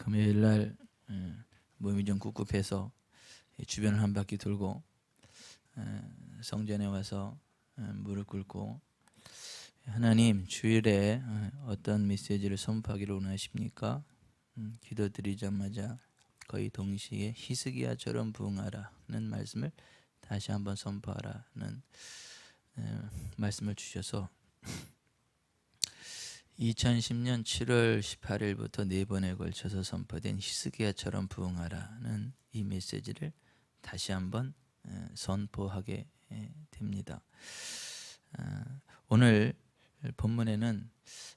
금요일 날 몸이 좀 꿉꿉해서 주변을 한 바퀴 돌고 성전에 와서 무릎 꿇고 하나님 주일에 어떤 메시지를 선포하기를 원하십니까? 기도드리자마자 거의 동시에 히스기야처럼 부응하라는 말씀을 다시 한번 선포하라는 말씀을 주셔서 2010년 7월 18일부터 4번에 걸쳐서 선포된 히스기야처럼 부응하라는 이 메시지를 다시 한번 선포하게 됩니다. 오늘 본문에는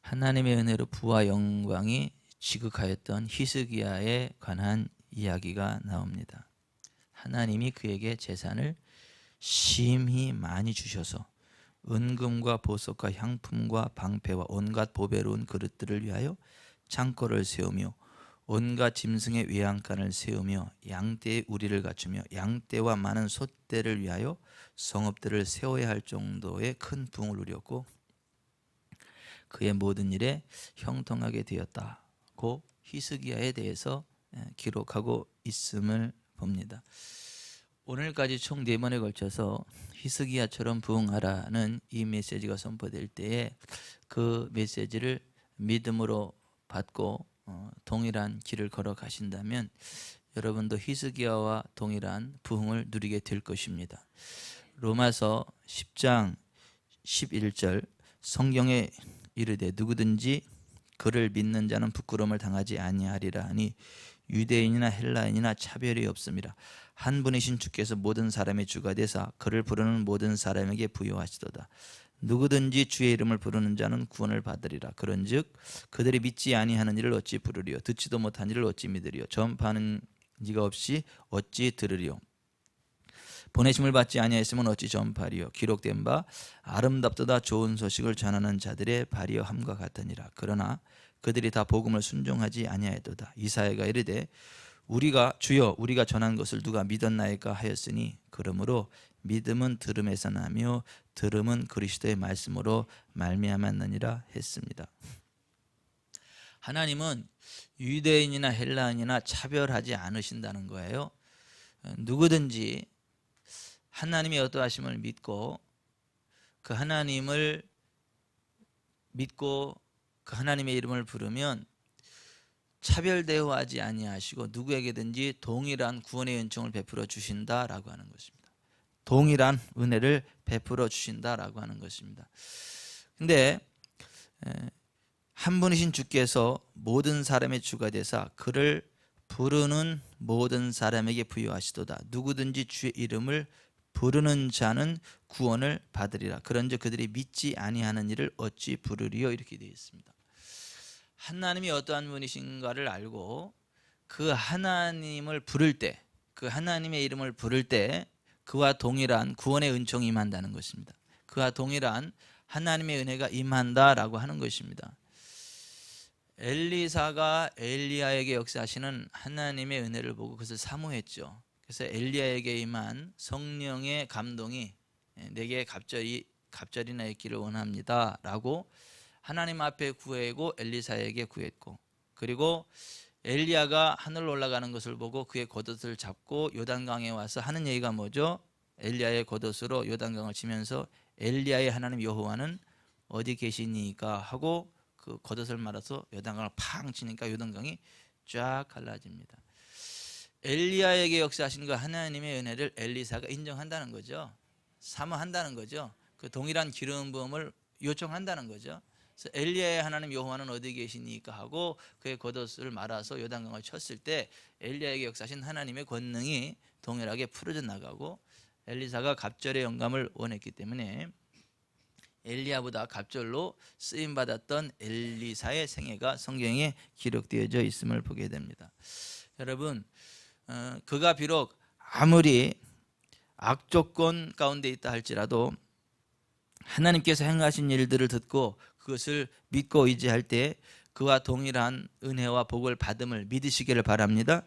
하나님의 은혜로 부와 영광이 지극하였던 히스기야에 관한 이야기가 나옵니다. 하나님이 그에게 재산을 심히 많이 주셔서 은금과 보석과 향품과 방패와 온갖 보배로운 그릇들을 위하여 창고를 세우며 온갖 짐승의 외양간을 세우며 양떼의 우리를 갖추며 양떼와 많은 솥대를 위하여 성읍들을 세워야 할 정도의 큰 부흥을 누렸고 그의 모든 일에 형통하게 되었다고 히스기야에 대해서 기록하고 있음을 봅니다. 오늘까지 총 4번에 걸쳐서 히스기야처럼 부응하라는 이 메시지가 선포될 때에 그 메시지를 믿음으로 받고 동일한 길을 걸어 가신다면 여러분도 히스기야와 동일한 부흥을 누리게 될 것입니다. 로마서 10장 11절 성경에 이르되 누구든지 그를 믿는 자는 부끄러움을 당하지 아니하리라 하니 유대인이나 헬라인이나 차별이 없음이라. 한 분이신 주께서 모든 사람의 주가 되사 그를 부르는 모든 사람에게 부여하시도다. 누구든지 주의 이름을 부르는 자는 구원을 받으리라. 그런즉 그들이 믿지 아니하는 일을 어찌 부르리요? 듣지도 못한 일을 어찌 믿으리요? 전파하는 이가 없이 어찌 들으리요? 보내심을 받지 아니하였으면 어찌 전파하리요? 기록된 바 아름답도다 좋은 소식을 전하는 자들의 발이여 함과 같으니라. 그러나 그들이 다 복음을 순종하지 아니하였도다. 이사야가 이르되 우리가 주여 우리가 전한 것을 누가 믿었나이까 하였으니 그러므로 믿음은 들음에서 나며 들음은 그리스도의 말씀으로 말미암았느니라 했습니다. 하나님은 유대인이나 헬라인이나 차별하지 않으신다는 거예요. 누구든지 하나님의 어떠하심을 믿고 그 하나님을 믿고 그 하나님의 이름을 부르면 차별 대우하지 아니하시고 누구에게든지 동일한 구원의 은총을 베풀어 주신다라고 하는 것입니다. 동일한 은혜를 베풀어 주신다라고 하는 것입니다. 근데 한 분이신 주께서 모든 사람의 주가 되사 그를 부르는 모든 사람에게 부여하시도다. 누구든지 주의 이름을 부르는 자는 구원을 받으리라. 그런즉 그들이 믿지 아니하는 일을 어찌 부르리요? 이렇게 되어 있습니다. 하나님이 어떠한 분이신가를 알고 그 하나님을 부를 때, 그 하나님의 이름을 부를 때 그와 동일한 구원의 은총이 임한다는 것입니다. 그와 동일한 하나님의 은혜가 임한다라고 하는 것입니다. 엘리사가 엘리야에게 역사하시는 하나님의 은혜를 보고 그것을 사모했죠. 그래서 엘리야에게 임한 성령의 감동이 내게 갑절이나 있기를 원합니다 라고 하나님 앞에 구하고 엘리사에게 구했고, 그리고 엘리야가 하늘로 올라가는 것을 보고 그의 겉옷을 잡고 요단강에 와서 하는 얘기가 뭐죠? 엘리야의 겉옷으로 요단강을 치면서 엘리야의 하나님 여호와는 어디 계시니까 하고 그 겉옷을 말아서 요단강을 팡 치니까 요단강이 쫙 갈라집니다. 엘리야에게 역사하신 그 하나님의 은혜를 엘리사가 인정한다는 거죠. 사모한다는 거죠. 그 동일한 기름 부음을 요청한다는 거죠. 그래서 엘리야의 하나님 여호와는 어디 계시니까 하고 그의 겉옷을 말아서 요단강을 쳤을 때 엘리야에게 역사하신 하나님의 권능이 동일하게 풀어져 나가고 엘리사가 갑절의 영감을 원했기 때문에 엘리야보다 갑절로 쓰임받았던 엘리사의 생애가 성경에 기록되어져 있음을 보게 됩니다. 여러분, 그가 비록 아무리 악조건 가운데 있다 할지라도 하나님께서 행하신 일들을 듣고 그것을 믿고 의지할 때 그와 동일한 은혜와 복을 받음을 믿으시기를 바랍니다.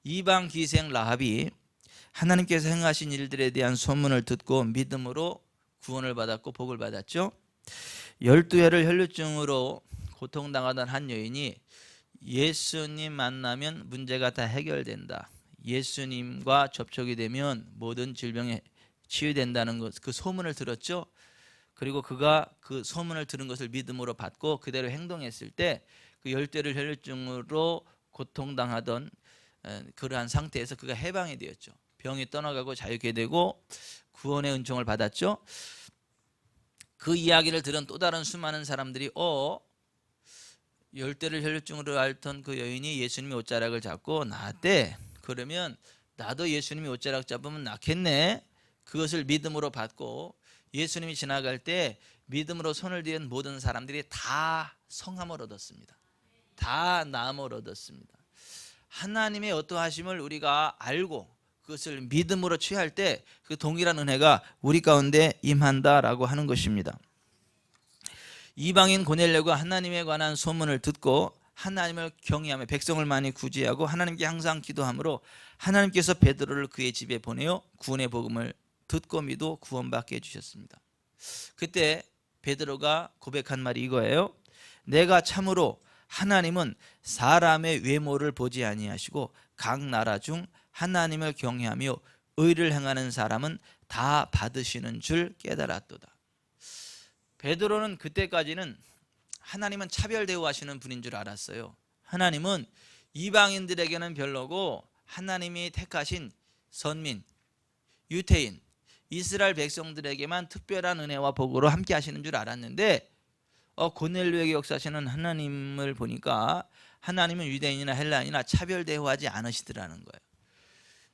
이방 기생 라합이 하나님께서 행하신 일들에 대한 소문을 듣고 믿음으로 구원을 받았고 복을 받았죠. 12해를 혈루증으로 고통당하던 한 여인이 예수님 만나면 문제가 다 해결된다. 예수님과 접촉이 되면 모든 질병에 치유된다는 것, 그 소문을 들었죠. 그리고 그가 그 소문을 들은 것을 믿음으로 받고 그대로 행동했을 때 그 열대를 혈류증으로 고통당하던 그러한 상태에서 그가 해방이 되었죠. 병이 떠나가고 자유케 되고 구원의 은총을 받았죠. 그 이야기를 들은 또 다른 수많은 사람들이 열대를 혈류증으로 앓던 그 여인이 예수님의 옷자락을 잡고 나았대. 그러면 나도 예수님이 옷자락 잡으면 낫겠네. 그것을 믿음으로 받고 예수님이 지나갈 때 믿음으로 손을 댄 모든 사람들이 다 성함을 얻었습니다. 다 나음을 얻었습니다. 하나님의 어떠하심을 우리가 알고 그것을 믿음으로 취할 때 그 동일한 은혜가 우리 가운데 임한다라고 하는 것입니다. 이방인 고넬료가 하나님에 관한 소문을 듣고 하나님을 경외하며 백성을 많이 구제하고 하나님께 항상 기도하므로 하나님께서 베드로를 그의 집에 보내어 구원의 복음을 듣고 믿어 구원받게 해주셨습니다. 그때 베드로가 고백한 말이 이거예요. 내가 참으로 하나님은 사람의 외모를 보지 아니하시고 각 나라 중 하나님을 경외하며 의를 행하는 사람은 다 받으시는 줄 깨달았도다. 베드로는 그때까지는 하나님은 차별 대우하시는 분인 줄 알았어요. 하나님은 이방인들에게는 별로고 하나님이 택하신 선민, 유태인, 이스라엘 백성들에게만 특별한 은혜와 복으로 함께 하시는 줄 알았는데 고넬료에게 역사하시는 하나님을 보니까 하나님은 유대인이나 헬라인이나 차별 대우하지 않으시더라는 거예요.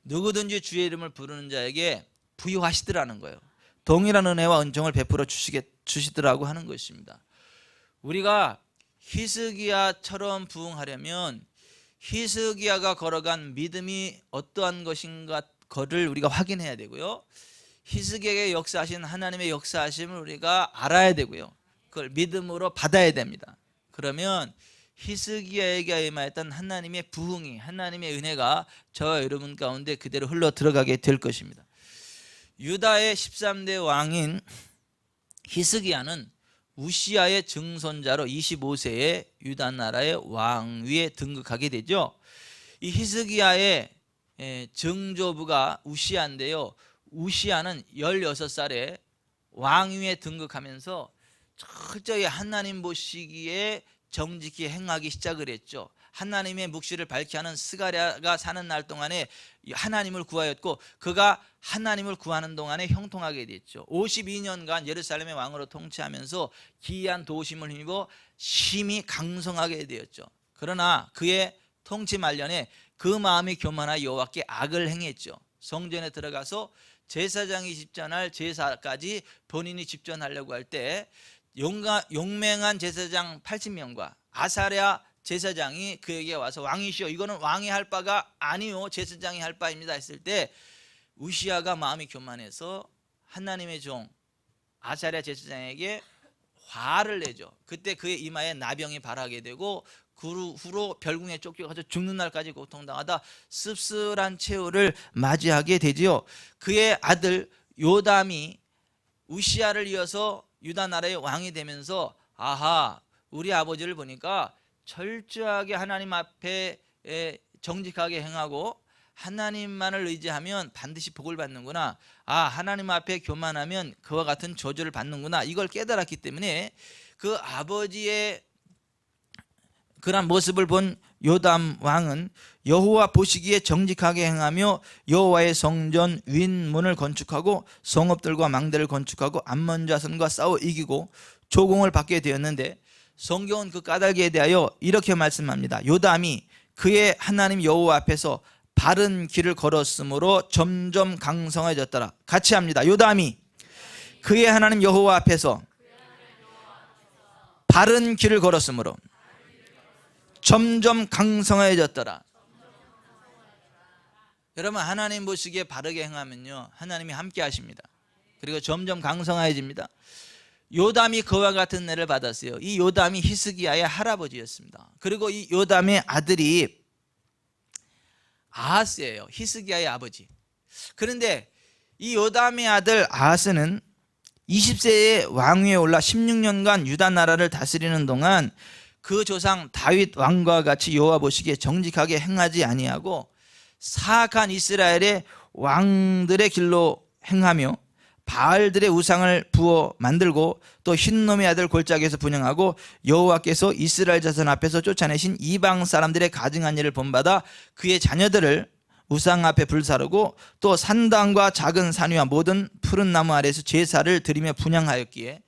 누구든지 주의 이름을 부르는 자에게 부여하시더라는 거예요. 동일한 은혜와 은총을 베풀어 주시더라고 하는 것입니다. 우리가 히스기야처럼 부흥하려면 히스기야가 걸어간 믿음이 어떠한 것인가 거를 우리가 확인해야 되고요. 히스기야의 역사하신 하나님의 역사하심을 우리가 알아야 되고요. 그걸 믿음으로 받아야 됩니다. 그러면 히스기야에게 임하였던 하나님의 부흥이, 하나님의 은혜가 저와 여러분 가운데 그대로 흘러 들어가게 될 것입니다. 유다의 13대 왕인 히스기야는 우시야의 증손자로 25세에 유다 나라의 왕위에 등극하게 되죠. 이 히스기야의 증조부가 우시야인데요. 우시야는 16살에 왕위에 등극하면서 철저히 하나님 보시기에 정직히 행하기 시작을 했죠. 하나님의 묵시를 밝히 하는 스가랴가 사는 날 동안에 하나님을 구하였고 그가 하나님을 구하는 동안에 형통하게 됐죠. 52년간 예루살렘의 왕으로 통치하면서 기이한 도우심을 힘입어 심히 강성하게 되었죠. 그러나 그의 통치 말년에 그 마음이 교만하여 여호와께 악을 행했죠. 성전에 들어가서 제사장이 집전할 제사까지 본인이 집전하려고 할 때 용맹한 제사장 80명과 아사랴 제사장이 그에게 와서 왕이시여 이거는 왕이 할 바가 아니요 제사장이 할 바입니다 했을 때 우시야가 마음이 교만해서 하나님의 종 아사랴 제사장에게 화를 내죠. 그때 그의 이마에 나병이 발하게 되고 그 후로 별궁에 쫓겨가서 죽는 날까지 고통당하다 씁쓸한 최후를 맞이하게 되지요. 그의 아들 요담이 우시야를 이어서 유다 나라의 왕이 되면서 아하 우리 아버지를 보니까 철저하게 하나님 앞에 정직하게 행하고 하나님만을 의지하면 반드시 복을 받는구나. 하나님 앞에 교만하면 그와 같은 저주를 받는구나. 이걸 깨달았기 때문에 그 아버지의 그런 모습을 본 요담 왕은 여호와 보시기에 정직하게 행하며 여호와의 성전 윗문을 건축하고 성읍들과 망대를 건축하고 암몬 자손과 싸워 이기고 조공을 받게 되었는데 성경은 그 까닭에 대하여 이렇게 말씀합니다. 요담이 그의 하나님 여호와 앞에서 바른 길을 걸었으므로 점점 강성해졌더라. 같이 합니다. 요담이 그의 하나님 여호와 앞에서 바른 길을 걸었으므로 점점 강성해졌더라. 여러분 하나님 보시기에 바르게 행하면요 하나님이 함께 하십니다. 그리고 점점 강성해집니다. 요담이 그와 같은 은혜를 받았어요. 이 요담이 히스기야의 할아버지였습니다. 그리고 이 요담의 아들이 아하스예요. 히스기야의 아버지. 그런데 이 요담의 아들 아하스는 20세에 왕위에 올라 16년간 유다 나라를 다스리는 동안 그 조상 다윗 왕과 같이 여호와 보시기에 정직하게 행하지 아니하고 사악한 이스라엘의 왕들의 길로 행하며 바알들의 우상을 부어 만들고 또 흰놈의 아들 골짜기에서 분향하고 여호와께서 이스라엘 자손 앞에서 쫓아내신 이방 사람들의 가증한 일을 본받아 그의 자녀들을 우상 앞에 불사르고 또 산당과 작은 산 위와 모든 푸른 나무 아래에서 제사를 드리며 분향하였기에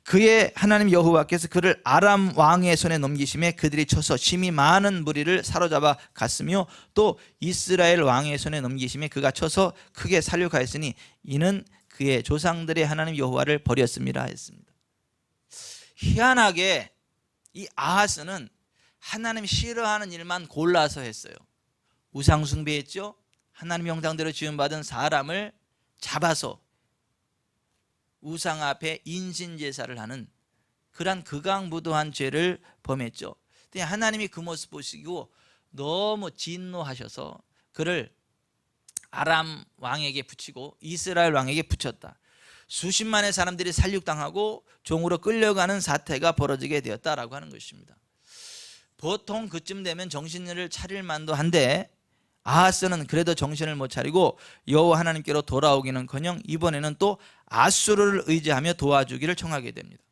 그의 하나님 여호와께서 그를 아람 왕의 손에 넘기심에 그들이 쳐서 심히 많은 무리를 사로잡아 갔으며 또 이스라엘 왕의 손에 넘기심에 그가 쳐서 크게 살육하였으니 이는 그의 조상들의 하나님 여호와를 버렸음이라 했습니다. 희한하게 이 아하스는 하나님 싫어하는 일만 골라서 했어요. 우상 숭배했죠. 하나님 형상대로 지음받은 사람을 잡아서 우상 앞에 인신제사를 하는 그러한 극악무도한 죄를 범했죠. 하나님이 그 모습 보시고 너무 진노하셔서 그를 아람 왕에게 붙이고 이스라엘 왕에게 붙였다. 수십만의 사람들이 살육당하고 종으로 끌려가는 사태가 벌어지게 되었다라고 하는 것입니다. 보통 그쯤 되면 정신을 차릴 만도 한데 아하스는 그래도 정신을 못 차리고 여호와 하나님께로 돌아오기는커녕 이번에는 또 아수르를 의지하며 도와주기를 청하게 됩니다.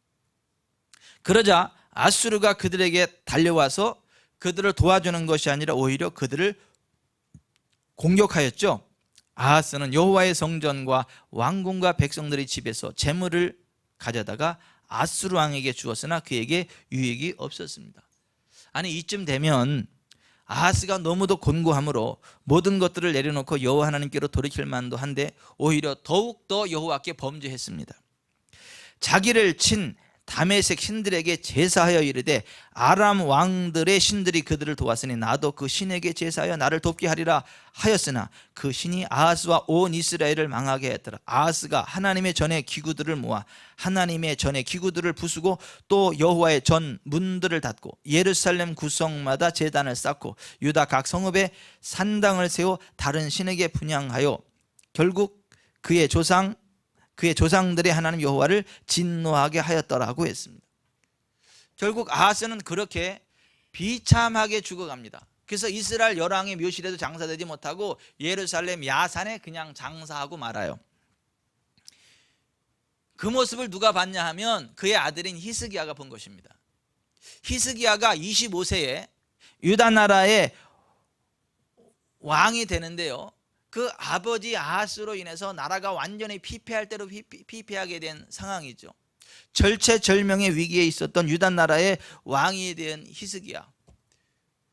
그러자 아수르가 그들에게 달려와서 그들을 도와주는 것이 아니라 오히려 그들을 공격하였죠. 아하스는 여호와의 성전과 왕궁과 백성들의 집에서 재물을 가져다가 아수르 왕에게 주었으나 그에게 유익이 없었습니다. 아니 이쯤 되면 아하스가 너무도 곤고함으로 모든 것들을 내려놓고 여호와 하나님께로 돌이킬 만도 한데 오히려 더욱더 여호와께 범죄했습니다. 자기를 친 다메섹 신들에게 제사하여 이르되 아람 왕들의 신들이 그들을 도왔으니 나도 그 신에게 제사하여 나를 돕게 하리라 하였으나 그 신이 아하스와 온 이스라엘을 망하게 했더라. 아하스가 하나님의 전에 기구들을 모아 하나님의 전에 기구들을 부수고 또 여호와의 전 문들을 닫고 예루살렘 구성마다 제단을 쌓고 유다 각 성읍에 산당을 세워 다른 신에게 분향하여 결국 그의 조상들의 하나님 여호와를 진노하게 하였더라고 했습니다. 결국 아하스는 그렇게 비참하게 죽어갑니다. 그래서 이스라엘 열왕의 묘실에도 장사되지 못하고 예루살렘 야산에 그냥 장사하고 말아요. 그 모습을 누가 봤냐 하면 그의 아들인 히스기야가 본 것입니다. 히스기야가 25세에 유다 나라의 왕이 되는데요, 그 아버지 아하스로 인해서 나라가 완전히 피폐할 대로 피폐하게 된 상황이죠. 절체절명의 위기에 있었던 유다 나라의 왕이 된 히스기야,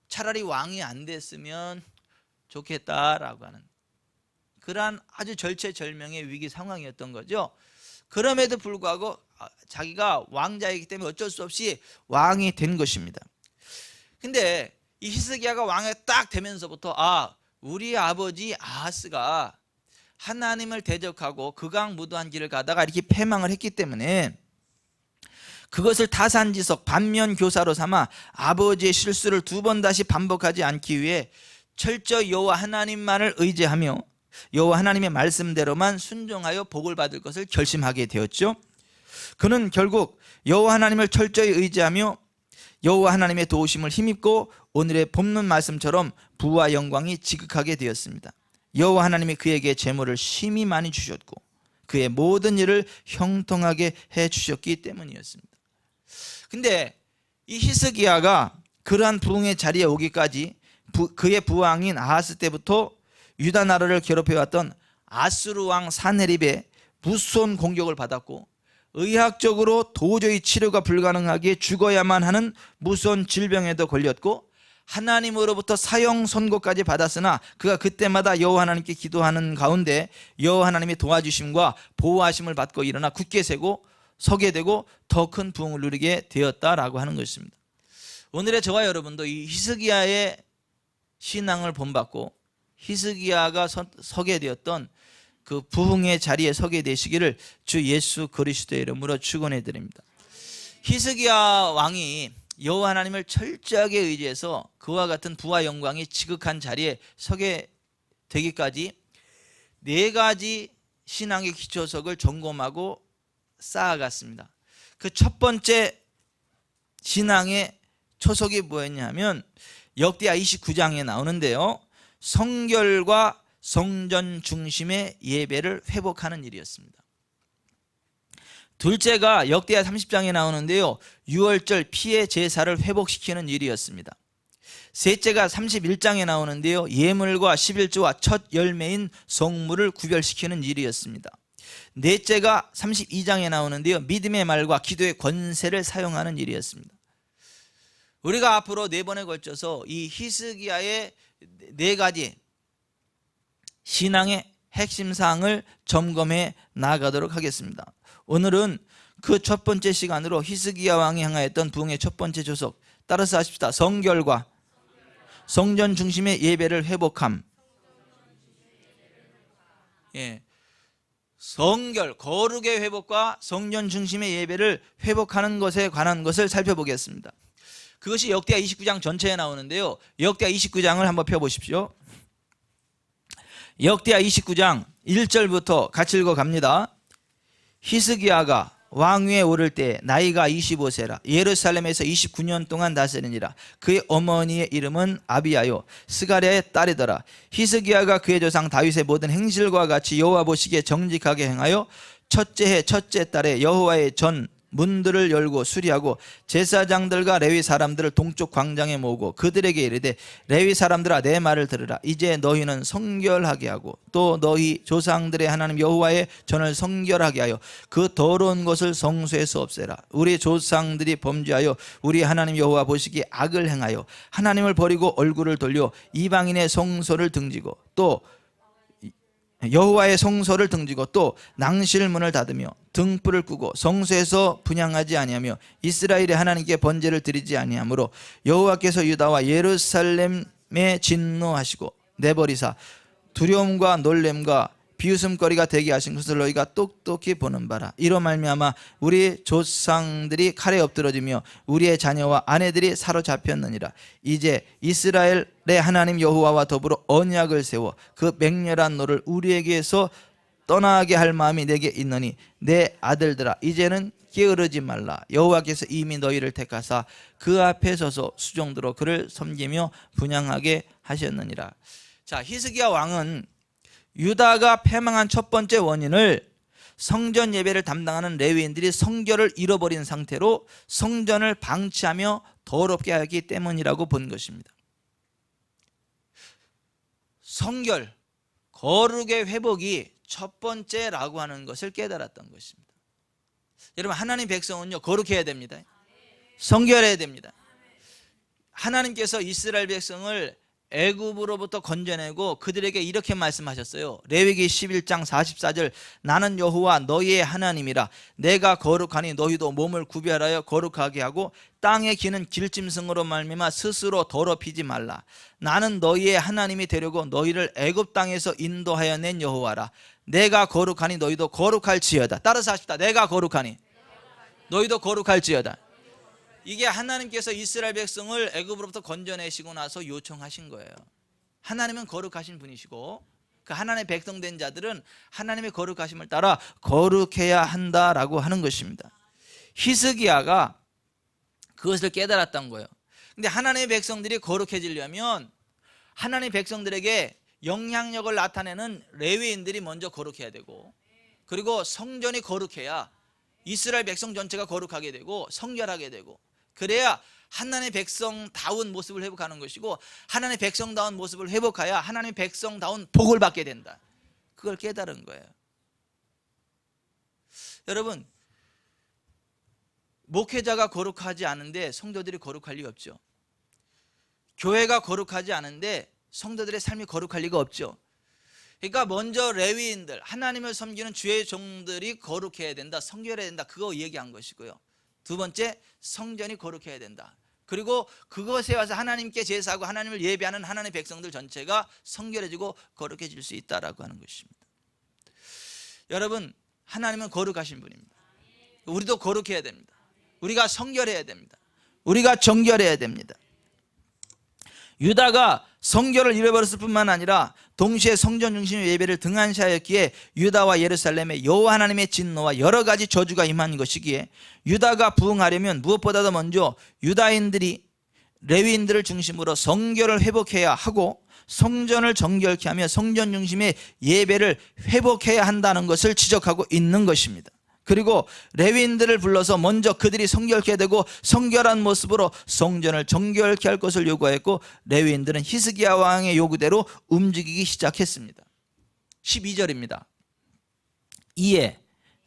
차라리 왕이 안 됐으면 좋겠다라고 하는 그러한 아주 절체절명의 위기 상황이었던 거죠. 그럼에도 불구하고 자기가 왕자이기 때문에 어쩔 수 없이 왕이 된 것입니다. 근데 이 히스기야가 왕에 딱 되면서부터 우리 아버지 아하스가 하나님을 대적하고 극악무도한 길을 가다가 이렇게 패망을 했기 때문에 그것을 타산지석 반면교사로 삼아 아버지의 실수를 두 번 다시 반복하지 않기 위해 철저히 여호와 하나님만을 의지하며 여호와 하나님의 말씀대로만 순종하여 복을 받을 것을 결심하게 되었죠. 그는 결국 여호와 하나님을 철저히 의지하며 여호와 하나님의 도우심을 힘입고 오늘의 본문 말씀처럼 부와 영광이 지극하게 되었습니다. 여호와 하나님이 그에게 재물을 심히 많이 주셨고 그의 모든 일을 형통하게 해주셨기 때문이었습니다. 근데 이 히스기야가 그러한 부흥의 자리에 오기까지 그의 부왕인 아하스 때부터 유다 나라를 괴롭혀왔던 아수르 왕 사네립의 무서운 공격을 받았고 의학적으로 도저히 치료가 불가능하게 죽어야만 하는 무서운 질병에도 걸렸고 하나님으로부터 사형 선고까지 받았으나 그가 그때마다 여호와 하나님께 기도하는 가운데 여호와 하나님의 도와주심과 보호하심을 받고 일어나 굳게 서게 되고 더 큰 부흥을 누리게 되었다라고 하는 것입니다. 오늘의 저와 여러분도 이 히스기야의 신앙을 본받고 히스기야가 서게 되었던 그 부흥의 자리에 서게 되시기를 주 예수 그리스도의 이름으로 축원해 드립니다. 히스기야 왕이 여호와 하나님을 철저하게 의지해서 그와 같은 부와 영광이 지극한 자리에 서게 되기까지 4가지 신앙의 기초석을 점검하고 쌓아갔습니다. 그 첫 번째 신앙의 초석이 뭐였냐면 역대하 29장에 나오는데요, 성결과 성전 중심의 예배를 회복하는 일이었습니다. 둘째가 역대하 30장에 나오는데요, 유월절 피의 제사를 회복시키는 일이었습니다. 셋째가 31장에 나오는데요, 예물과 11조와 첫 열매인 성물을 구별시키는 일이었습니다. 넷째가 32장에 나오는데요, 믿음의 말과 기도의 권세를 사용하는 일이었습니다. 우리가 앞으로 4번에 걸쳐서 이 히스기야의 4가지 신앙의 핵심 사항을 점검해 나가도록 하겠습니다. 오늘은 그 첫 번째 시간으로 히스기야 왕이 향하였던 부흥의 첫 번째 조석, 따라서 하십시다. 성결과 성전 중심의 예배를 회복함. 예, 성결, 거룩의 회복과 성전 중심의 예배를 회복하는 것에 관한 것을 살펴보겠습니다. 그것이 역대하 29장 전체에 나오는데요, 역대하 29장을 한번 펴보십시오. 역대하 29장 1절부터 같이 읽어갑니다. 히스기야가 왕위에 오를 때 나이가 25세라 예루살렘에서 29년 동안 다스리니라. 그의 어머니의 이름은 아비야요 스가랴의 딸이더라. 히스기야가 그의 조상 다윗의 모든 행실과 같이 여호와 보시기에 정직하게 행하여 첫째 해 첫째 달에 여호와의 전 문들을 열고 수리하고 제사장들과 레위 사람들을 동쪽 광장에 모으고 그들에게 이르되 레위 사람들아 내 말을 들으라. 이제 너희는 성결하게 하고 또 너희 조상들의 하나님 여호와의 전을 성결하게 하여 그 더러운 것을 성소에서 없애라. 우리 조상들이 범죄하여 우리 하나님 여호와 보시기에 악을 행하여 하나님을 버리고 얼굴을 돌려 이방인의 성소를 등지고 또 여호와의 성소를 등지고 또 낭실문을 닫으며 등불을 끄고 성소에서 분향하지 아니하며 이스라엘의 하나님께 번제를 드리지 아니하므로 여호와께서 유다와 예루살렘에 진노하시고 내버리사 두려움과 놀램과 비웃음거리가 되게 하신 것을 너희가 똑똑히 보는 바라. 이로 말미암아 우리 조상들이 칼에 엎드러지며 우리의 자녀와 아내들이 사로잡혔느니라. 이제 이스라엘의 하나님 여호와와 더불어 언약을 세워 그 맹렬한 노를 우리에게서 떠나게 할 마음이 내게 있느니 내 아들들아 이제는 게으르지 말라. 여호와께서 이미 너희를 택하사 그 앞에 서서 수종들어 그를 섬기며 분향하게 하셨느니라. 자, 히스기야 왕은 유다가 패망한 첫 번째 원인을 성전 예배를 담당하는 레위인들이 성결을 잃어버린 상태로 성전을 방치하며 더럽게 하기 때문이라고 본 것입니다. 성결, 거룩의 회복이 첫 번째라고 하는 것을 깨달았던 것입니다. 여러분, 하나님 백성은요 거룩해야 됩니다. 성결해야 됩니다. 하나님께서 이스라엘 백성을 애굽으로부터 건져내고 그들에게 이렇게 말씀하셨어요. 레위기 11장 44절 나는 여호와 너희의 하나님이라. 내가 거룩하니 너희도 몸을 구별하여 거룩하게 하고 땅에 기는 길짐승으로 말미암아 스스로 더럽히지 말라. 나는 너희의 하나님이 되려고 너희를 애굽 땅에서 인도하여 낸 여호와라. 내가 거룩하니 너희도 거룩할지어다. 따라서 하십시다. 내가 거룩하니 너희도 거룩할지어다. 이게 하나님께서 이스라엘 백성을 애굽으로부터 건져내시고 나서 요청하신 거예요. 하나님은 거룩하신 분이시고 그 하나님의 백성 된 자들은 하나님의 거룩하심을 따라 거룩해야 한다라고 하는 것입니다. 히스기야가 그것을 깨달았던 거예요. 근데 하나님의 백성들이 거룩해지려면 하나님의 백성들에게 영향력을 나타내는 레위인들이 먼저 거룩해야 되고, 그리고 성전이 거룩해야 이스라엘 백성 전체가 거룩하게 되고 성결하게 되고, 그래야 하나님의 백성다운 모습을 회복하는 것이고, 하나님의 백성다운 모습을 회복해야 하나님의 백성다운 복을 받게 된다. 그걸 깨달은 거예요. 여러분, 목회자가 거룩하지 않은데 성도들이 거룩할 리가 없죠. 교회가 거룩하지 않은데 성도들의 삶이 거룩할 리가 없죠. 그러니까 먼저 레위인들, 하나님을 섬기는 주의 종들이 거룩해야 된다, 성결해야 된다, 그거 얘기한 것이고요. 두 번째, 성전이 거룩해야 된다. 그리고 그것에 와서 하나님께 제사하고 하나님을 예배하는 하나님의 백성들 전체가 성결해지고 거룩해질 수 있다라고 하는 것입니다. 여러분, 하나님은 거룩하신 분입니다. 우리도 거룩해야 됩니다. 우리가 성결해야 됩니다. 우리가 정결해야 됩니다. 유다가 성결을 잃어버렸을 뿐만 아니라 동시에 성전 중심의 예배를 등한시하였기에 유다와 예루살렘에 여호와 하나님의 진노와 여러 가지 저주가 임한 것이기에 유다가 부흥하려면 무엇보다도 먼저 유다인들이 레위인들을 중심으로 성결을 회복해야 하고 성전을 정결케 하며 성전 중심의 예배를 회복해야 한다는 것을 지적하고 있는 것입니다. 그리고 레위인들을 불러서 먼저 그들이 성결케 되고 성결한 모습으로 성전을 정결케 할 것을 요구했고, 레위인들은 히스기야 왕의 요구대로 움직이기 시작했습니다. 12절입니다. 이에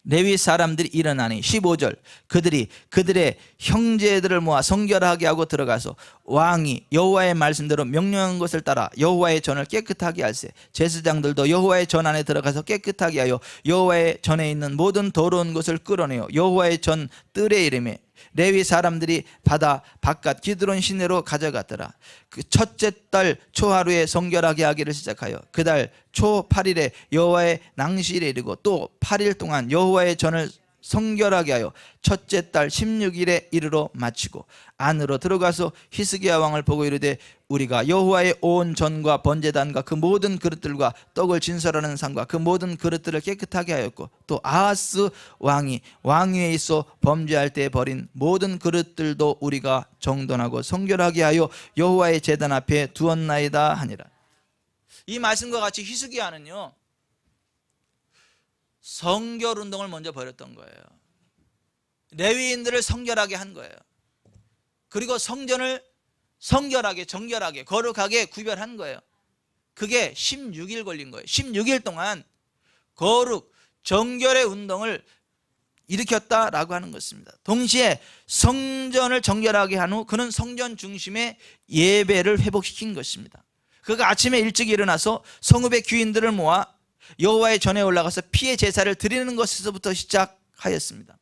레위 사람들이 일어나니 15절 그들이 그들의 형제들을 모아 성결하게 하고 들어가서 왕이 여호와의 말씀대로 명령한 것을 따라 여호와의 전을 깨끗하게 할세. 제사장들도 여호와의 전 안에 들어가서 깨끗하게 하여 여호와의 전에 있는 모든 더러운 것을 끌어내어 여호와의 전 뜰에 이름에 레위 사람들이 바다 바깥 기드론 시내로 가져갔더라. 그 첫째 달 초하루에 성결하게 하기를 시작하여 그 달 초 8일에 여호와의 낭시일에 이르고 또 8일 동안 여호와의 전을 성결하게 하여 첫째 달 16일에 이르러 마치고 안으로 들어가서 히스기야 왕을 보고 이르되 우리가 여호와의 온 전과 번제단과 그 모든 그릇들과 떡을 진설하는 상과 그 모든 그릇들을 깨끗하게 하였고 또 아하스 왕이 왕위에 있어 범죄할 때 버린 모든 그릇들도 우리가 정돈하고 성결하게 하여 여호와의 제단 앞에 두었나이다 하니라. 이 말씀과 같이 히스기야는요 성결 운동을 먼저 벌였던 거예요. 레위인들을 성결하게 한 거예요. 그리고 성전을 성결하게 정결하게 거룩하게 구별한 거예요. 그게 16일 걸린 거예요. 16일 동안 거룩 정결의 운동을 일으켰다라고 하는 것입니다. 동시에 성전을 정결하게 한 후 그는 성전 중심의 예배를 회복시킨 것입니다. 그가 아침에 일찍 일어나서 성읍의 귀인들을 모아 여호와의 전에 올라가서 피의 제사를 드리는 것에서부터 시작하였습니다.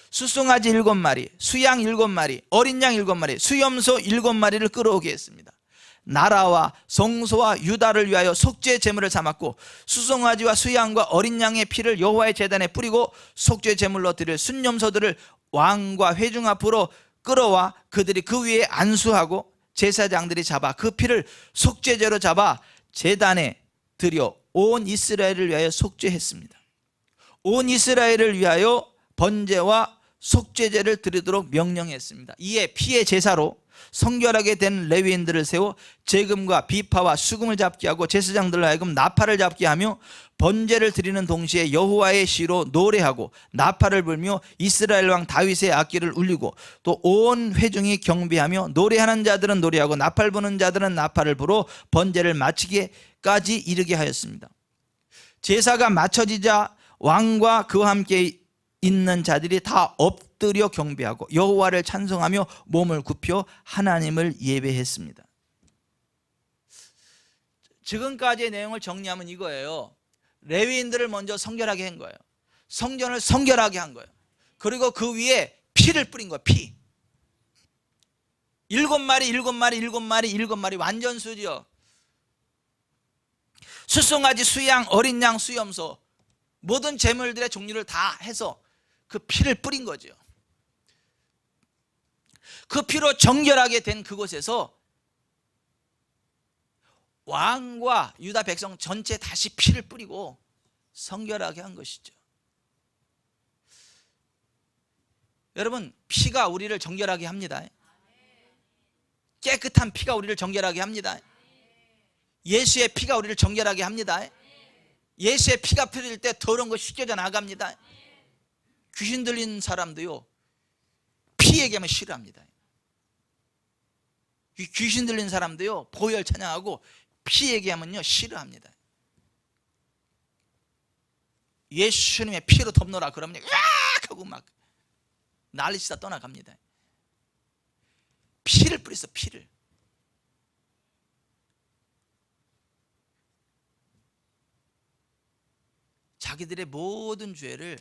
수송아지 7마리, 수양 7마리, 어린 양 7마리, 수염소 7마리를 끌어오게 했습니다. 나라와 성소와 유다를 위하여 속죄 제물을 삼았고 수송아지와 수양과 어린 양의 피를 여호와의 제단에 뿌리고 속죄 제물로 드릴 순염소들을 왕과 회중 앞으로 끌어와 그들이 그 위에 안수하고 제사장들이 잡아 그 피를 속죄제로 잡아 제단에 드려 온 이스라엘을 위하여 속죄했습니다. 온 이스라엘을 위하여 번제와 속죄제를 드리도록 명령했습니다. 이에 피의 제사로 성결하게 된 레위인들을 세워 재금과 비파와 수금을 잡게 하고 제사장들로 하여금 나팔을 잡게 하며 번제를 드리는 동시에 여호와의 시로 노래하고 나팔을 불며 이스라엘 왕 다윗의 악기를 울리고 또 온 회중이 경배하며 노래하는 자들은 노래하고 나팔 부는 자들은 나팔을 불어 번제를 마치기까지 이르게 하였습니다. 제사가 마쳐지자 왕과 그와 함께 있는 자들이 다 엎드려 경배하고 여호와를 찬송하며 몸을 굽혀 하나님을 예배했습니다. 지금까지의 내용을 정리하면 이거예요. 레위인들을 먼저 성결하게 한 거예요. 성전을 성결하게 한 거예요. 그리고 그 위에 피를 뿌린 거예요. 피 7마리 7마리 7마리 7마리 완전 수죠. 수송아지, 수양, 어린 양, 수염소 모든 제물들의 종류를 다 해서 그 피를 뿌린 거죠. 그 피로 정결하게 된 그곳에서 왕과 유다 백성 전체 다시 피를 뿌리고 성결하게 한 것이죠. 여러분, 피가 우리를 정결하게 합니다. 깨끗한 피가 우리를 정결하게 합니다. 예수의 피가 우리를 정결하게 합니다. 예수의 피가 뿌릴 때 더러운 거 씻겨져 나갑니다. 귀신 들린 사람도요 피 얘기하면 싫어합니다. 귀신 들린 사람도요 보혈 찬양하고 피 얘기하면요 싫어합니다. 예수님의 피로 덮노라 그러면 으악 하고 막 난리치다 떠나갑니다. 피를 뿌렸어. 피를. 자기들의 모든 죄를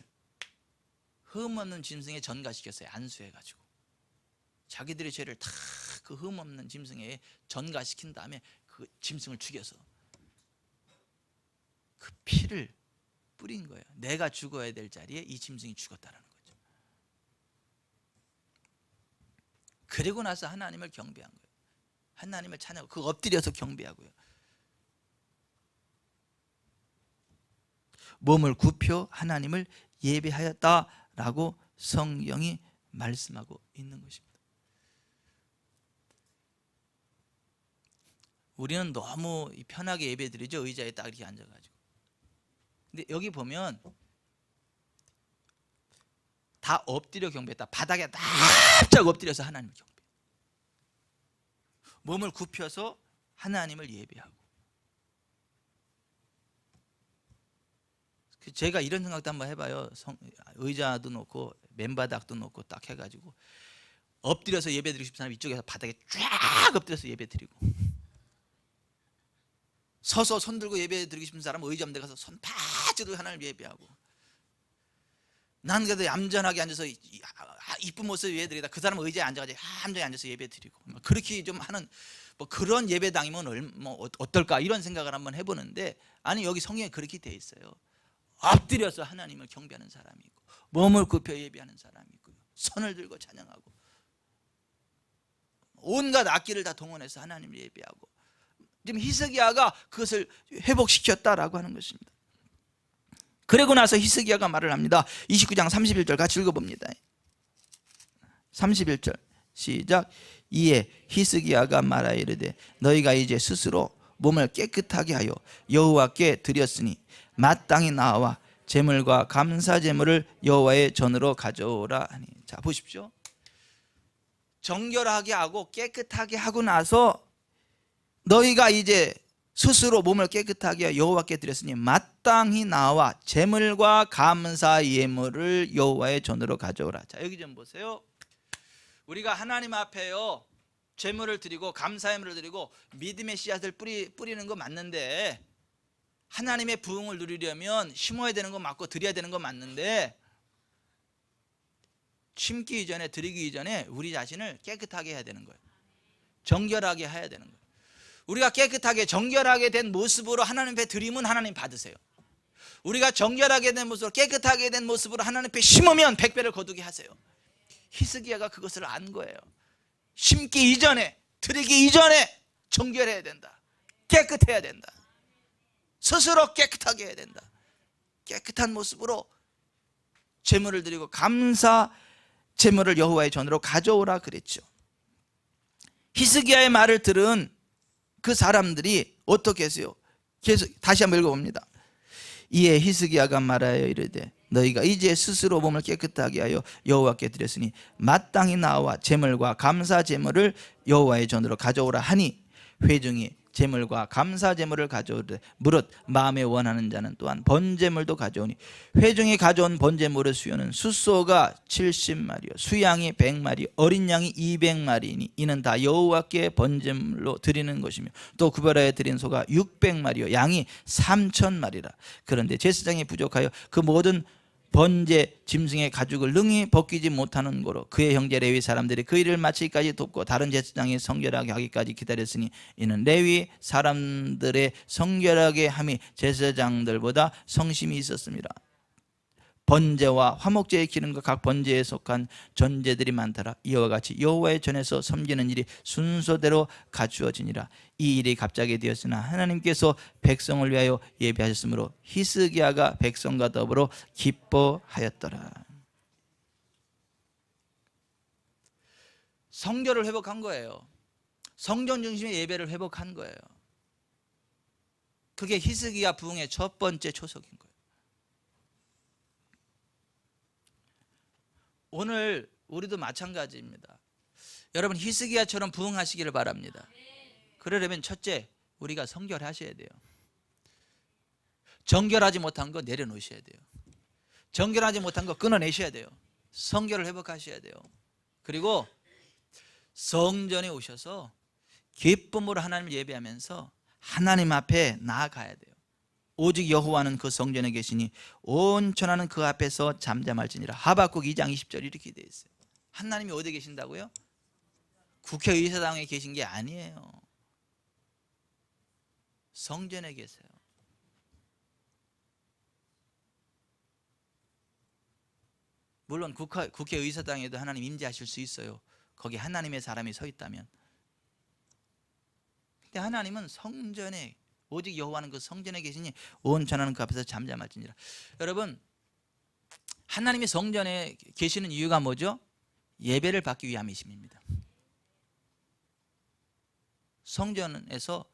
흠없는 짐승에 전가시켰어요. 안수해가지고 자기들의 죄를 다 그 흠없는 짐승에 전가시킨 다음에 그 짐승을 죽여서 그 피를 뿌린 거예요. 내가 죽어야 될 자리에 이 짐승이 죽었다라는 거죠. 그리고 나서 하나님을 경배한 거예요. 하나님을 찬양하고 그 엎드려서 경배하고요. 몸을 굽혀 하나님을 예배하였다라고 성경이 말씀하고 있는 것입니다. 우리는 너무 편하게 예배드리죠. 의자에 딱 이렇게 앉아가지고. 근데 여기 보면 다 엎드려 경배했다. 바닥에 납작 엎드려서 하나님을 경배. 몸을 굽혀서 하나님을 예배하고. 제가 이런 생각도 한번 해봐요. 의자도 놓고 맨바닥도 놓고 딱 해가지고 엎드려서 예배드리고 싶은 사람 이쪽에서 바닥에 쫙 엎드려서 예배드리고, 서서 손 들고 예배드리고 싶은 사람은 의자 데 가서 손 파지도 하나님 예배하고, 난 그래도 얌전하게 앉아서 이쁜 모습 예배드리다 그 사람은 의자에 앉아가지고 얌전히 앉아서 예배드리고, 그렇게 좀 하는 뭐 그런 예배당이면 뭐 어떨까 이런 생각을 한번 해보는데, 아니 여기 성경에 그렇게 돼 있어요. 엎드려서 하나님을 경배하는 사람이 있고, 몸을 굽혀 예배하는 사람이 있고, 손을 들고 찬양하고, 온갖 악기를 다 동원해서 하나님을 예배하고, 지금 히스기야가 그것을 회복시켰다라고 하는 것입니다. 그러고 나서 히스기야가 말을 합니다. 29장 31절 같이 읽어봅니다. 31절 시작. 이에 히스기야가 말하여 이르되 너희가 이제 스스로 몸을 깨끗하게 하여 여호와께 드렸으니 마땅히 나와 제물과 감사 제물을 여호와의 전으로 가져오라 하니. 자 보십시오. 정결하게 하고 깨끗하게 하고 나서 너희가 이제 스스로 몸을 깨끗하게 하여 여호와께 드렸으니 마땅히 나와 제물과 감사 예물을 여호와의 전으로 가져오라. 자 여기 좀 보세요. 우리가 하나님 앞에요 제물을 드리고 감사 예물을 드리고 믿음의 씨앗을 뿌리는 거 맞는데, 하나님의 부흥을 누리려면 심어야 되는 거 맞고 드려야 되는 거 맞는데, 심기 이전에 드리기 이전에 우리 자신을 깨끗하게 해야 되는 거예요. 정결하게 해야 되는 거예요. 우리가 깨끗하게 정결하게 된 모습으로 하나님 앞에 드리면 하나님 받으세요. 우리가 정결하게 된 모습으로 깨끗하게 된 모습으로 하나님 앞에 심으면 100배를 거두게 하세요. 히스기야가 그것을 안 거예요. 심기 이전에 드리기 이전에 정결해야 된다. 깨끗해야 된다. 스스로 깨끗하게 해야 된다. 깨끗한 모습으로 제물을 드리고 감사 제물을 여호와의 전으로 가져오라 그랬죠. 히스기야의 말을 들은 그 사람들이 어떻게 했어요? 계속 다시 한번 읽어봅니다. 이에 히스기야가 말하여 이르되 너희가 이제 스스로 몸을 깨끗하게 하여 여호와께 드렸으니 마땅히 나와 제물과 감사 제물을 여호와의 전으로 가져오라 하니, 회중이 제물과 감사 제물을 가져오되 무릇 마음에 원하는 자는 또한 번제물도 가져오니, 회중이 가져온 번제물의 수요는 숫소가 70마리요 수양이 100마리 어린 양이 200마리이니 이는 다 여호와께 번제물로 드리는 것이며, 또 구별하여 드린 소가 600마리요 양이 3000마리라. 그런데 제사장이 부족하여 그 모든 번제 짐승의 가죽을 능히 벗기지 못하는 고로 그의 형제 레위 사람들이 그 일을 마치기까지 돕고 다른 제사장이 성결하게 하기까지 기다렸으니 이는 레위 사람들의 성결하게 함이 제사장들보다 성심이 있었습니다. 번제와 화목제의 기름과 각 번제에 속한 전제들이 많더라. 이와 같이 여호와의 전에서 섬기는 일이 순서대로 갖추어지니라. 이 일이 갑자기 되었으나 하나님께서 백성을 위하여 예비하셨으므로 히스기야가 백성과 더불어 기뻐하였더라. 성결을 회복한 거예요. 성전 중심의 예배를 회복한 거예요. 그게 히스기야 부흥의 첫 번째 초석인 거예요. 오늘 우리도 마찬가지입니다. 여러분 히스기야처럼 부흥하시기를 바랍니다. 그러려면 첫째, 우리가 성결하셔야 돼요. 정결하지 못한 거 내려놓으셔야 돼요. 정결하지 못한 거 끊어내셔야 돼요. 성결을 회복하셔야 돼요. 그리고 성전에 오셔서 기쁨으로 하나님을 예배하면서 하나님 앞에 나아가야 돼요. 오직 여호와는 그 성전에 계시니 온 천하는 그 앞에서 잠잠할지니라. 하박국 2장 20절 이렇게 되어 있어요. 하나님이 어디 계신다고요? 국회의사당에 계신 게 아니에요. 성전에 계세요. 물론 국회의사당에도 하나님 임재하실 수 있어요. 거기 하나님의 사람이 서 있다면. 근데 하나님은 성전에, 오직 여호와는 그 성전에 계시니 온 천하는 그 앞에서 잠잠할지니라. 여러분 하나님이 성전에 계시는 이유가 뭐죠? 예배를 받기 위함이십니다. 성전에서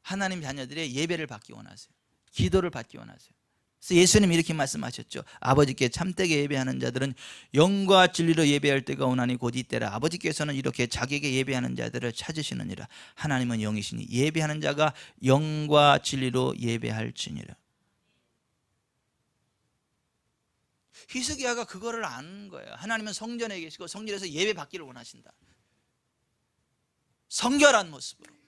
하나님 자녀들의 예배를 받기 원하세요. 기도를 받기 원하세요. 그래서 예수님이 이렇게 말씀하셨죠. 아버지께 참되게 예배하는 자들은 영과 진리로 예배할 때가 오나니 곧 이때라. 아버지께서는 이렇게 자기에게 예배하는 자들을 찾으시느니라. 하나님은 영이시니 예배하는 자가 영과 진리로 예배할지니라. 히스기야가 그거를 아는 거예요. 하나님은 성전에 계시고 성전에서 예배 받기를 원하신다. 성결한 모습으로.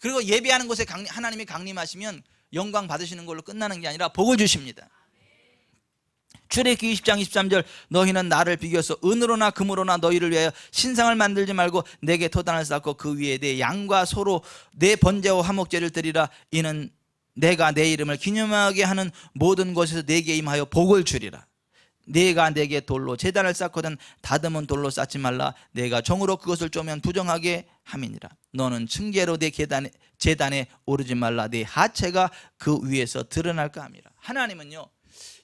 그리고 예배하는 곳에 하나님이 강림하시면 영광 받으시는 걸로 끝나는 게 아니라 복을 주십니다. 출애굽기 20장 23절 너희는 나를 비교해서 은으로나 금으로나 너희를 위하여 신상을 만들지 말고 내게 토단을 쌓고 그 위에 내 양과 소로 내 번제와 화목제를 드리라. 이는 내가 내 이름을 기념하게 하는 모든 곳에서 내게 임하여 복을 주리라. 내가 내게 돌로 제단을 쌓거든 다듬은 돌로 쌓지 말라. 내가 정으로 그것을 쪼면 부정하게 함이니라. 너는 층계로 내 제단에 오르지 말라. 내 하체가 그 위에서 드러날까 함이라. 하나님은요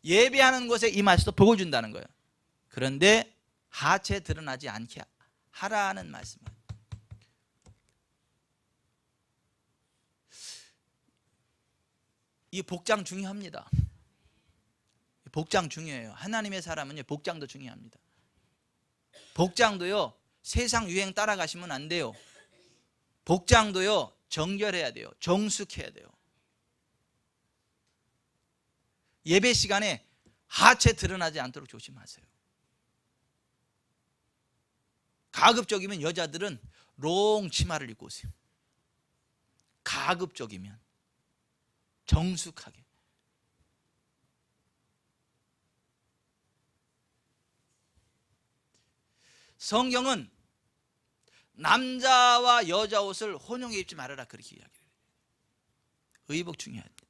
예배하는 곳에 임하셔서 복을 준다는 거예요. 그런데 하체 드러나지 않게 하라는 말씀이에요. 이 복장 중요합니다. 복장 중요해요. 하나님의 사람은요 복장도 중요합니다. 복장도요 세상 유행 따라가시면 안 돼요. 복장도요 정결해야 돼요. 정숙해야 돼요. 예배 시간에 하체 드러나지 않도록 조심하세요. 가급적이면 여자들은 롱 치마를 입고 오세요. 가급적이면 정숙하게. 성경은 남자와 여자 옷을 혼용해 입지 말아라 그렇게 이야기해요. 의복 중요합니다.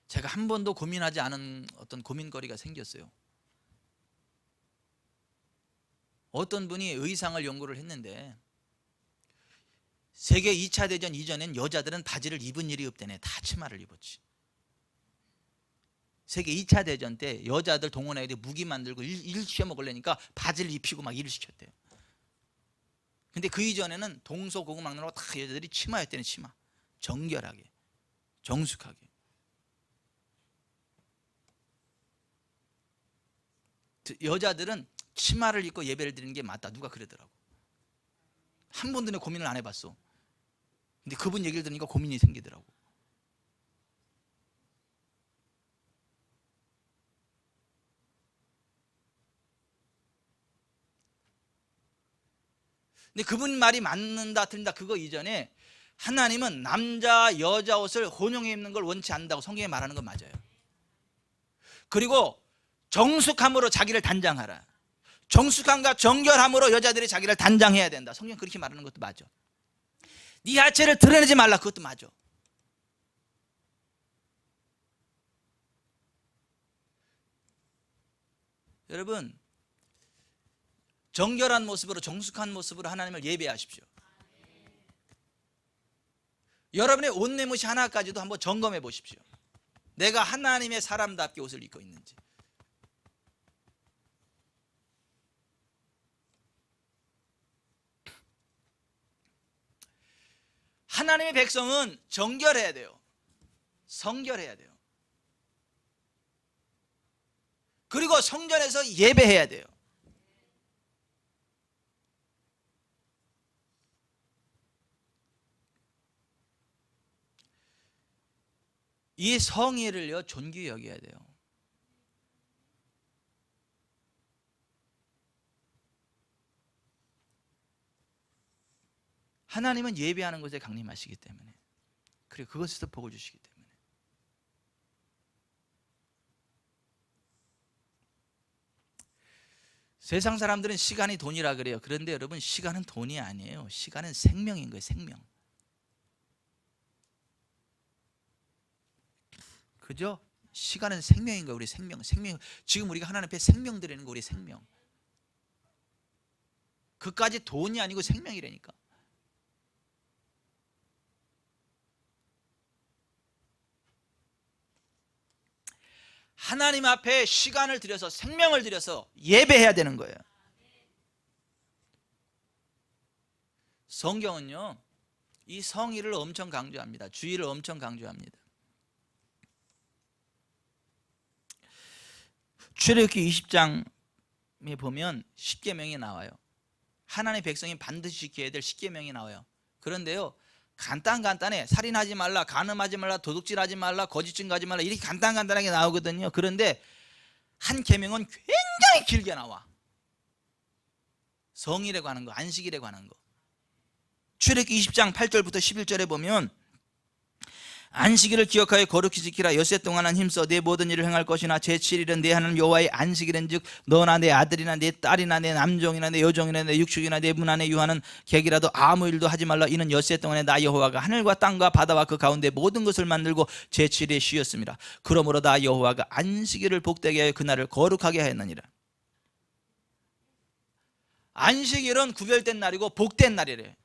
제가 한 번도 고민하지 않은 어떤 고민거리가 생겼어요. 어떤 분이 의상을 연구를 했는데 세계 2차 대전 이전엔 여자들은 바지를 입은 일이 없대네. 다 치마를 입었지. 세계 2차 대전 때 여자들 동원해야 돼. 무기 만들고 일 시켜 먹으려니까 바지를 입히고 막 일을 시켰대요. 근데 그 이전에는 동서고금망론하고 다 여자들이 치마였대는. 치마. 정결하게 정숙하게. 여자들은 치마를 입고 예배를 드리는 게 맞다 누가 그러더라고. 한 번도 내 고민을 안 해봤어. 근데 그분 얘기를 들으니까 고민이 생기더라고. 근데 그분 말이 맞는다 틀린다 그거 이전에 하나님은 남자 여자 옷을 혼용해 입는 걸 원치 않는다고 성경에 말하는 건 맞아요. 그리고 정숙함으로 자기를 단장하라. 정숙함과 정결함으로 여자들이 자기를 단장해야 된다. 성경 그렇게 말하는 것도 맞아. 네 하체를 드러내지 말라. 그것도 맞아. 여러분 정결한 모습으로 정숙한 모습으로 하나님을 예배하십시오. 여러분의 옷 내무시 하나까지도 한번 점검해 보십시오. 내가 하나님의 사람답게 옷을 입고 있는지. 하나님의 백성은 정결해야 돼요. 성결해야 돼요. 그리고 성전에서 예배해야 돼요. 이 성의를요 존귀히 여겨야 돼요. 하나님은 예배하는 곳에 강림하시기 때문에, 그리고 그것에서 복을 주시기 때문에. 세상 사람들은 시간이 돈이라 그래요. 그런데 여러분 시간은 돈이 아니에요. 시간은 생명인 거예요. 생명. 그죠? 시간은 생명인 거예요. 우리 생명. 지금 우리가 하나님 앞에 생명 드리는 거 우리 생명. 그까지 돈이 아니고 생명이라니까. 하나님 앞에 시간을 들여서 생명을 들여서 예배해야 되는 거예요. 성경은요 이 성의를 엄청 강조합니다. 주의를 엄청 강조합니다. 출애굽기 20장에 보면 십계명이 나와요. 하나님의 백성이 반드시 지켜야 될 십계명이 나와요. 그런데요, 간단해. 살인하지 말라, 간음하지 말라, 도둑질하지 말라, 거짓 증거하지 말라, 이렇게 간단하게 나오거든요. 그런데 한 계명은 굉장히 길게 나와. 성일에 관한 거, 안식일에 관한 거. 출애굽기 20장 8절부터 11절에 보면 안식일을 기억하여 거룩히 지키라. 엿새 동안은 힘써 내 모든 일을 행할 것이나 제7일은 내 하나님 여호와의 안식일인즉 너나 내 아들이나 내 딸이나 내 남종이나 내 여종이나 내 육축이나 내 문 안에 유하는 객이라도 아무 일도 하지 말라. 이는 엿새 동안에 나 여호와가 하늘과 땅과 바다와 그 가운데 모든 것을 만들고 제7일에 쉬었습니다. 그러므로 나 여호와가 안식일을 복되게 하여 그날을 거룩하게 하였느니라. 안식일은 구별된 날이고 복된 날이래.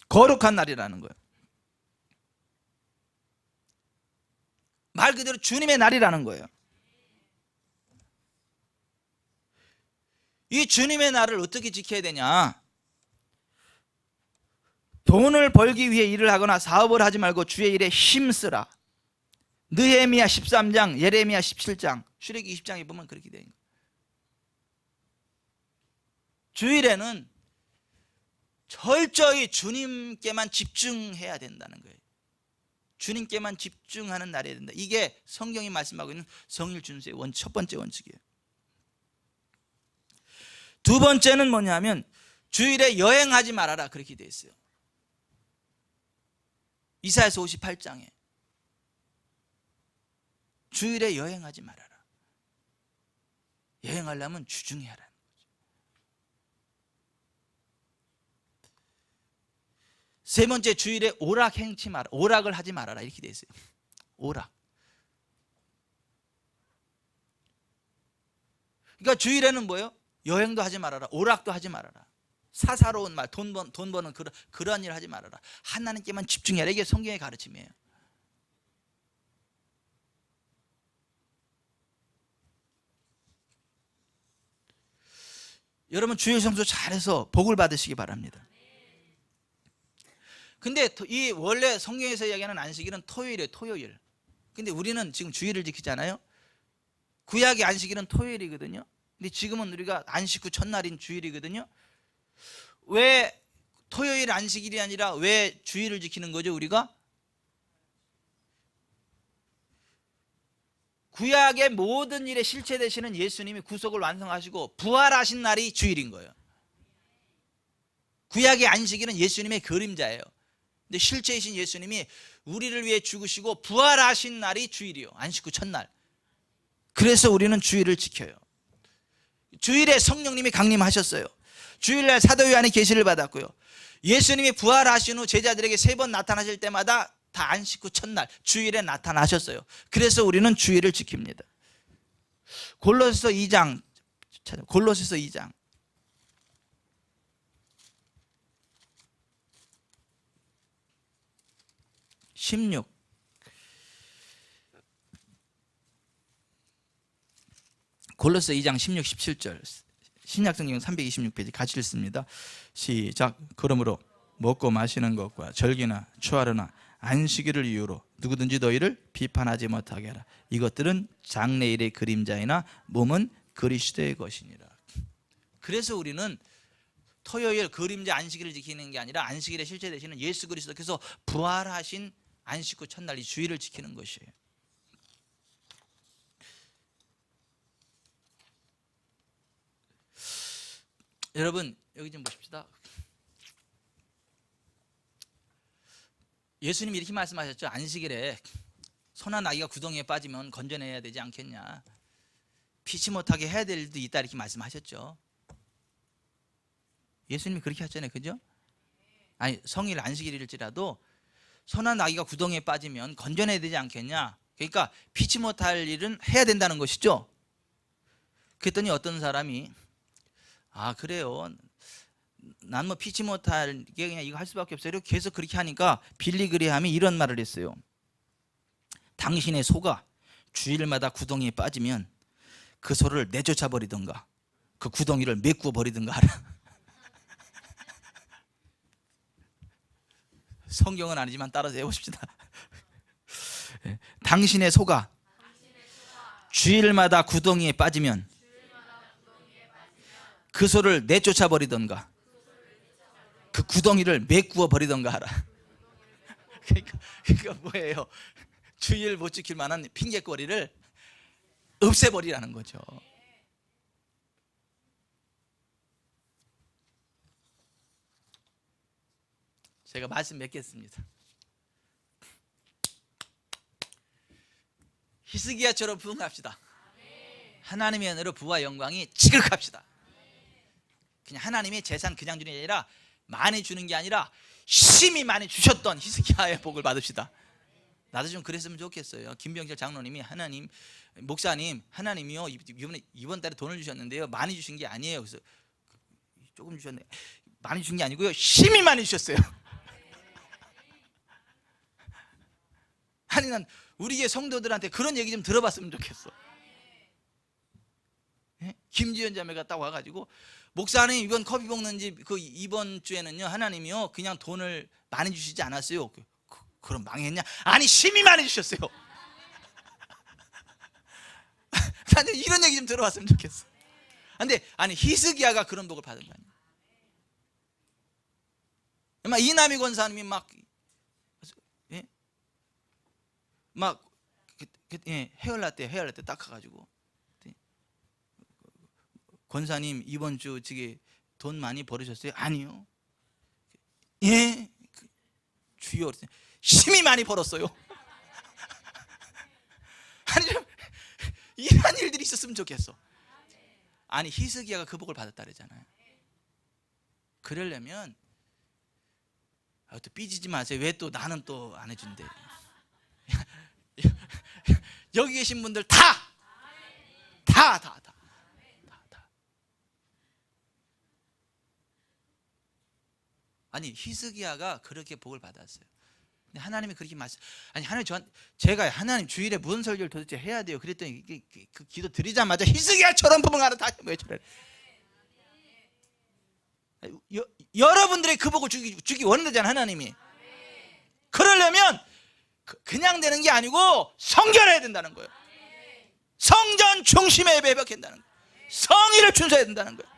거룩한 날이라는 거예요. 말 그대로 주님의 날이라는 거예요. 이 주님의 날을 어떻게 지켜야 되냐? 돈을 벌기 위해 일을 하거나 사업을 하지 말고 주의 일에 힘쓰라. 느헤미야 13장, 예레미야 17장, 출애굽기 20장에 보면 그렇게 되어 있는 거예요. 주일에는 철저히 주님께만 집중해야 된다는 거예요. 주님께만 집중하는 날이어야 된다. 이게 성경이 말씀하고 있는 성일 준수의 첫 번째 원칙이에요. 두 번째는 뭐냐면 주일에 여행하지 말아라, 그렇게 되어 있어요. 이사야서 58장에 주일에 여행하지 말아라. 여행하려면 주중에 하라는 거죠. 세 번째, 주일에 오락 행치 마라. 오락을 하지 말아라, 이렇게 되어 있어요. 오락. 그러니까 주일에는 뭐예요? 여행도 하지 말아라, 오락도 하지 말아라. 사사로운 말, 돈 버는 그런 일 하지 말아라. 하나님께만 집중해라. 이게 성경의 가르침이에요. 여러분 주일 성수 잘해서 복을 받으시기 바랍니다. 근데 이 원래 성경에서 이야기하는 안식일은 토요일이에요. 토요일. 근데 우리는 지금 주일을 지키잖아요. 구약의 안식일은 토요일이거든요. 근데 지금은 우리가 안식 후 첫날인 주일이거든요. 왜 토요일 안식일이 아니라 왜 주일을 지키는 거죠? 우리가 구약의 모든 일에 실체 되시는 예수님이 구속을 완성하시고 부활하신 날이 주일인 거예요. 구약의 안식일은 예수님의 그림자예요. 근데 실체이신 예수님이 우리를 위해 죽으시고 부활하신 날이 주일이요. 안식 후 첫날. 그래서 우리는 주일을 지켜요. 주일에 성령님이 강림하셨어요. 주일날 사도 요한이 계시를 받았고요. 예수님이 부활하신 후 제자들에게 3번 나타나실 때마다 다 안식 후 첫날 주일에 나타나셨어요. 그래서 우리는 주일을 지킵니다. 골로새서 2장 16 골로새 2장 16, 17절 신약성경 326페이지 같이 읽습니다. 시작. 그러므로 먹고 마시는 것과 절기나 추하루나 안식일을 이유로 누구든지 너희를 비판하지 못하게 하라. 이것들은 장래일의 그림자이나 몸은 그리스도의 것이니라. 그래서 우리는 토요일 그림자 안식일을 지키는 게 아니라 안식일에 실제 되시는 예수 그리스도께서 부활하신 안식 후 첫날 이 주일을 지키는 것이에요. 여러분 여기 좀 보십시다. 예수님이 이렇게 말씀하셨죠. 안식일에 소나 나귀가 구덩이에 빠지면 건져내야 되지 않겠냐. 피치 못하게 해야 될 일도 있다, 이렇게 말씀하셨죠. 예수님이 그렇게 하셨잖아요. 그죠? 아니 성일 안식일일지라도 소나 나귀가 구덩이에 빠지면 건져내야 되지 않겠냐. 그러니까 피치 못할 일은 해야 된다는 것이죠. 그랬더니 어떤 사람이 아 그래요, 난 뭐 피치 못할 게 그냥 이거 할 수밖에 없어요. 계속 그렇게 하니까 빌리그레함이 이런 말을 했어요. 당신의 소가 주일마다 구덩이에 빠지면 그 소를 내쫓아 버리든가 그 구덩이를 메꾸어 버리든가 하라. 성경은 아니지만 따라서 해보십시다. 당신의 소가 주일마다 구덩이에 빠지면 그 소를 내쫓아 버리던가 그 구덩이를 메꾸어 버리던가 하라. 그러니까 뭐예요? 주일 못 지킬 만한 핑계거리를 없애버리라는 거죠. 제가 말씀 맺겠습니다. 히스기야처럼 부흥합시다. 하나님의 은혜로 부와 영광이 지극합시다. 그냥 하나님의 재산 그냥 주는 게 아니라 많이 주는 게 아니라 심히 많이 주셨던 히스기야의 복을 받읍시다. 나도 좀 그랬으면 좋겠어요. 김병철 장로님이 하나님, 목사님, 하나님이요 이번 달에 돈을 주셨는데요 많이 주신 게 아니에요. 그래서 조금 주셨네. 많이 주신 게 아니고요 심히 많이 주셨어요. 아니 난 우리 교회 성도들한테 그런 얘기 좀 들어봤으면 좋겠어. 김지연 자매가 딱 와가지고 목사님 이번 커피 볶는 집 그 이번 주에는요 하나님이요 그냥 돈을 많이 주시지 않았어요. 그럼 망했냐? 아니 심히 많이 주셨어요. 나는 이런 얘기 좀 들어봤으면 좋겠어. 근데 아니 히스기야가 그런 복을 받은다니. 막 이남희 권사님이 헤어라떼 닦아가지고 권사님 이번 주 저기 돈 많이 벌으셨어요? 아니요. 예 주여 심히 많이 벌었어요. 아니 좀 이런 일들이 있었으면 좋겠어. 아니 히스기야가 그 복을 받았다 그러잖아요. 그러려면 또 삐지지 마세요. 왜 또 나는 또 안 해준대. 여기 계신 분들 다 아니 히스기야가 그렇게 복을 받았어요. 근데 하나님이 그렇게 말씀, 아니 하나님 제가 하나님 주일에 무슨 설교를 도대체 해야 돼요? 그랬더니 그 기도 드리자마자 히스기야처럼 부흥하라. 다시 왜 저래? 여러분들의 그 복을 주기 원한다잖아 하나님이. 그러려면 그냥 되는 게 아니고 성결해야 된다는 거예요. 성전 중심에 예배해야 된다는 거예요. 성의를 준수해야 된다는 거예요.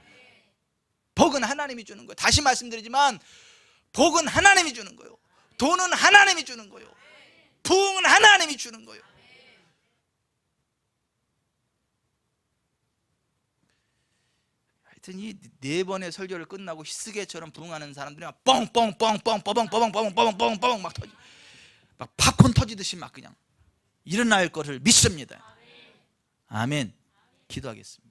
복은 하나님이 주는 거예요. 다시 말씀드리지만 복은 하나님이 주는 거예요. 돈은 하나님이 주는 거예요. 부흥은 하나님이 주는 거예요. 하여튼 이 네 번의 설교를 끝나고 히스기야처럼 부흥하는 사람들이 막 뻥뻥뻥뻥뻥뻥뻥뻥뻥뻥뻥뻥뻥 막 터지, 막 팝콘 터지듯이 막 그냥 일어날 것을 믿습니다. 아멘. 기도하겠습니다.